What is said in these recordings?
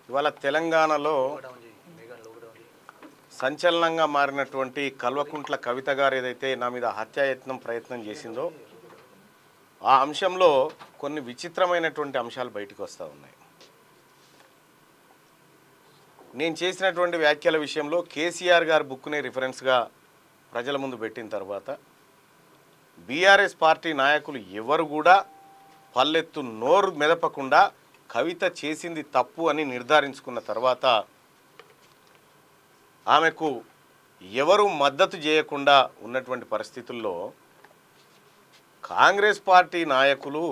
ఇవాళ తెలంగాణలో సంచలనంగా మారినటువంటి కల్వకుంట్ల కవిత గారు ఏదైతే నా మీద హత్యాయత్నం ప్రయత్నం చేసిందో ఆ అంశంలో కొన్ని విచిత్రమైనటువంటి అంశాలు బయటకు వస్తూ ఉన్నాయి. నేను చేసినటువంటి వ్యాఖ్యల విషయంలో కేసీఆర్ గారి బుక్ని రిఫరెన్స్గా ప్రజల ముందు పెట్టిన తర్వాత బీఆర్ఎస్ పార్టీ నాయకులు ఎవరు కూడా పల్లెత్తు నోరు మెదపకుండా కవిత చేసింది తప్పు అని నిర్ధారించుకున్న తర్వాత ఆమెకు ఎవరు మద్దతు చేయకుండా ఉన్నటువంటి పరిస్థితుల్లో కాంగ్రెస్ పార్టీ నాయకులు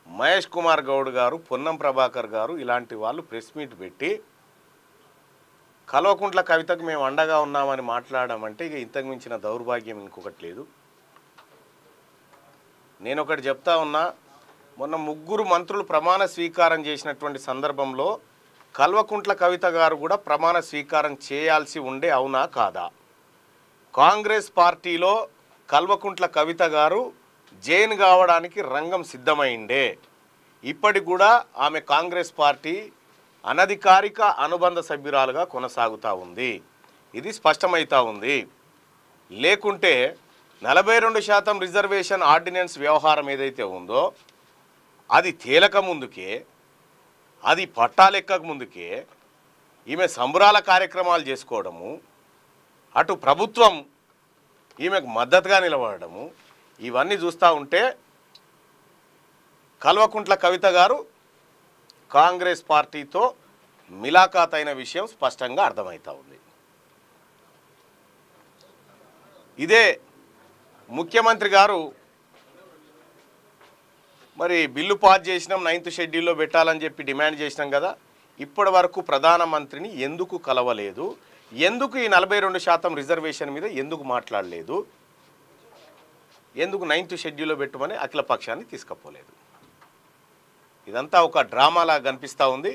మహేష్ కుమార్ గౌడ్ గారు, పొన్నం ప్రభాకర్ గారు ఇలాంటి వాళ్ళు ప్రెస్ మీట్ పెట్టి కల్వకుంట్ల కవితకు మేము అండగా ఉన్నామని మాట్లాడమంటే ఇక ఇంతకు మించిన దౌర్భాగ్యం ఇంకొకటి లేదు. నేను ఒకటి చెప్తా ఉన్నా, మొన్న 3 మంత్రులు ప్రమాణ స్వీకారం చేసినటువంటి సందర్భంలో కల్వకుంట్ల కవిత గారు కూడా ప్రమాణ స్వీకారం చేయాల్సి ఉండే, అవునా కాదా? కాంగ్రెస్ పార్టీలో కల్వకుంట్ల కవిత గారు జైన్ కావడానికి రంగం సిద్ధమైండే. ఇప్పటికి కూడా ఆమె కాంగ్రెస్ పార్టీ అనధికారిక అనుబంధ సభ్యురాలుగా కొనసాగుతూ ఉంది. ఇది స్పష్టమవుతూ ఉంది. లేకుంటే 42% రిజర్వేషన్ ఆర్డినెన్స్ వ్యవహారం ఏదైతే ఉందో అది తేలక ముందుకే, అది పట్టాలెక్కక ముందుకే ఈమె సంబరాల కార్యక్రమాలు చేసుకోవడము, అటు ప్రభుత్వం ఈమెకు మద్దతుగా నిలబడము, ఇవన్నీ చూస్తూ ఉంటే కల్వకుంట్ల కవిత గారు కాంగ్రెస్ పార్టీతో మిలాఖాత్ అయిన విషయం స్పష్టంగా అర్థమవుతూ ఉంది. ఇదే ముఖ్యమంత్రి గారు మరి బిల్లు పాస్ చేసినాం, 9th షెడ్యూల్లో పెట్టాలని చెప్పి డిమాండ్ చేసినాం కదా, ఇప్పటి వరకు ప్రధానమంత్రిని ఎందుకు కలవలేదు? ఎందుకు ఈ 42% రిజర్వేషన్ మీద ఎందుకు మాట్లాడలేదు? ఎందుకు 9th షెడ్యూల్లో పెట్టమని అఖిల పక్షాన్ని తీసుకపోలేదు? ఇదంతా ఒక డ్రామాలా కనిపిస్తూ ఉంది.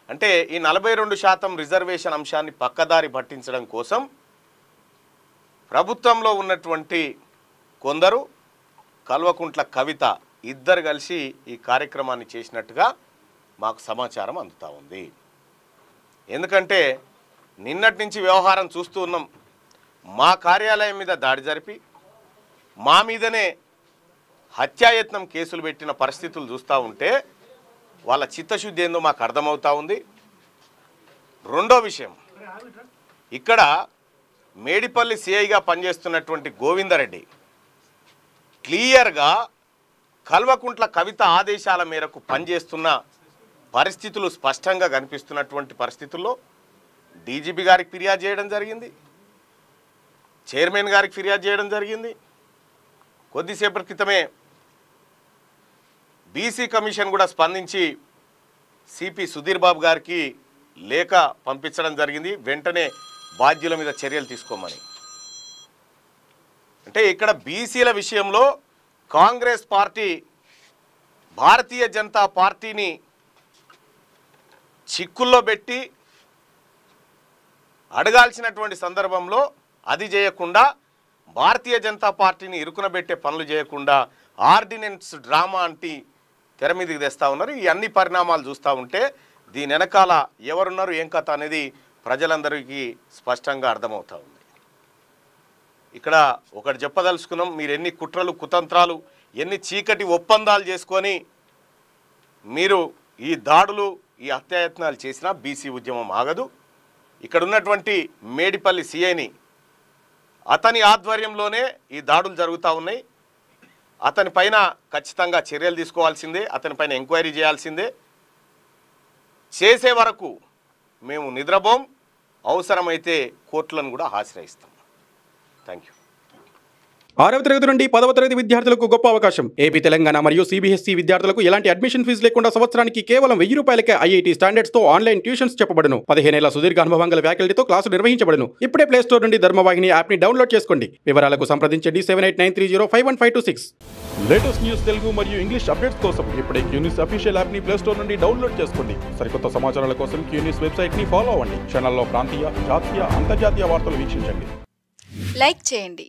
అంటే ఈ 42% రిజర్వేషన్ అంశాన్ని పక్కదారి పట్టించడం కోసం ప్రభుత్వంలో ఉన్నటువంటి కొందరు కల్వకుంట్ల కవిత ఇద్దరు కలిసి ఈ కార్యక్రమాన్ని చేసినట్టుగా మాకు సమాచారం అందుతూ ఉంది. ఎందుకంటే నిన్నటి నుంచి వ్యవహారం చూస్తూ ఉన్నాం. మా కార్యాలయం మీద దాడి జరిపి మా మీదనే హత్యాయత్నం కేసులు పెట్టిన పరిస్థితులు చూస్తూ ఉంటే వాళ్ళ చిత్తశుద్ధి ఏందో మాకు అర్థమవుతూ ఉంది. రెండో విషయం, ఇక్కడ మేడిపల్లి సిఐగా పనిచేస్తున్నటువంటి గోవిందరెడ్డి క్లియర్గా కల్వకుంట్ల కవిత ఆదేశాల మేరకు పనిచేస్తున్న పరిస్థితులు స్పష్టంగా కనిపిస్తున్నటువంటి పరిస్థితుల్లో డీజీపీ గారికి ఫిర్యాదు చేయడం జరిగింది, చైర్మన్ గారికి ఫిర్యాదు చేయడం జరిగింది. కొద్దిసేపటి క్రితమే బీసీ కమిషన్ కూడా స్పందించి సిపి సుధీర్ బాబు గారికి లేఖ పంపించడం జరిగింది, వెంటనే బాధ్యుల మీద చర్యలు తీసుకోమని. అంటే ఇక్కడ బీసీల విషయంలో కాంగ్రెస్ పార్టీ భారతీయ జనతా పార్టీని చిక్కుల్లో పెట్టి అడగాల్సినటువంటి సందర్భంలో అది చేయకుండా, భారతీయ జనతా పార్టీని ఇరుకునబెట్టే పనులు చేయకుండా ఆర్డినెన్స్ డ్రామా అంటే తెర మీదకి తెస్తూ ఉన్నారు. ఈ అన్ని పరిణామాలు చూస్తూ ఉంటే దీని వెనకాల ఎవరున్నారు, ఏం కథ అనేది ప్రజలందరికీ స్పష్టంగా అర్థమవుతూ ఉంది. ఇక్కడ ఒకటి చెప్పదలుచుకున్నాం, మీరు ఎన్ని కుట్రలు కుతంత్రాలు, ఎన్ని చీకటి ఒప్పందాలు చేసుకొని మీరు ఈ దాడులు ఈ హత్యాయత్నాలు చేసినా బీసీ ఉద్యమం ఆగదు. ఇక్కడ ఉన్నటువంటి మేడిపల్లి సిఐని అతని ఆధ్వర్యంలోనే ఈ దాడులు జరుగుతూ ఉన్నాయి. అతని పైన ఖచ్చితంగా చర్యలు తీసుకోవాల్సిందే, అతని పైన ఎంక్వైరీ చేయాల్సిందే. చేసే వరకు మేము నిద్రపోం, అవసరమైతే కోర్టులను కూడా ఆశ్రయిస్తాం. Thank you. 6వ తరగతి నుండి 10వ తరగతి విద్యార్థులకు గొప్ప అవకాశం. ఏపీ, తెలంగాణ మరియు సిబిఎస్ఈ విద్యార్థులకు ఎలాంటి అడ్మిషన్ ఫీజు లేకుండా సంవత్సరానికి కేవలం 1000 రూపాయలకే ఐఐటీ స్టాండర్డ్స్ తో ఆన్లైన్ ట్యూషన్స్ చెప్పబడును. 15 ఏళ్ల సుదీర్ఘ అనుభవం గల ఫ్యాకల్టీతో క్లాసులు నిర్వహించబడును. ఇప్పుడే ప్లే స్టోర్ నుండి ధర్మవాహిని యాప్ ని డౌన్లోడ్ చేసుకోండి. వివరాలకు సంప్రదించండి 7893051526. లేటెస్ట్ న్యూస్ తెలుగు మరియు ఇంగ్లీష్ అప్డేట్స్ కోసం ఇప్పుడే క్యూన్యూస్ అఫీషియల్ యాప్ ని ప్లే స్టోర్ నుండి డౌన్లోడ్ చేసుకోండి. సరికొత్త సమాచారాల కోసం క్యూన్యూస్ వెబ్సైట్ ని ఫాలో అవ్వండి. ఛానల్లో ప్రాంతీయ, జాతీయ, అంతర్జాతీయ వార్తలు వీక్షించండి. లైక్ చేయండి.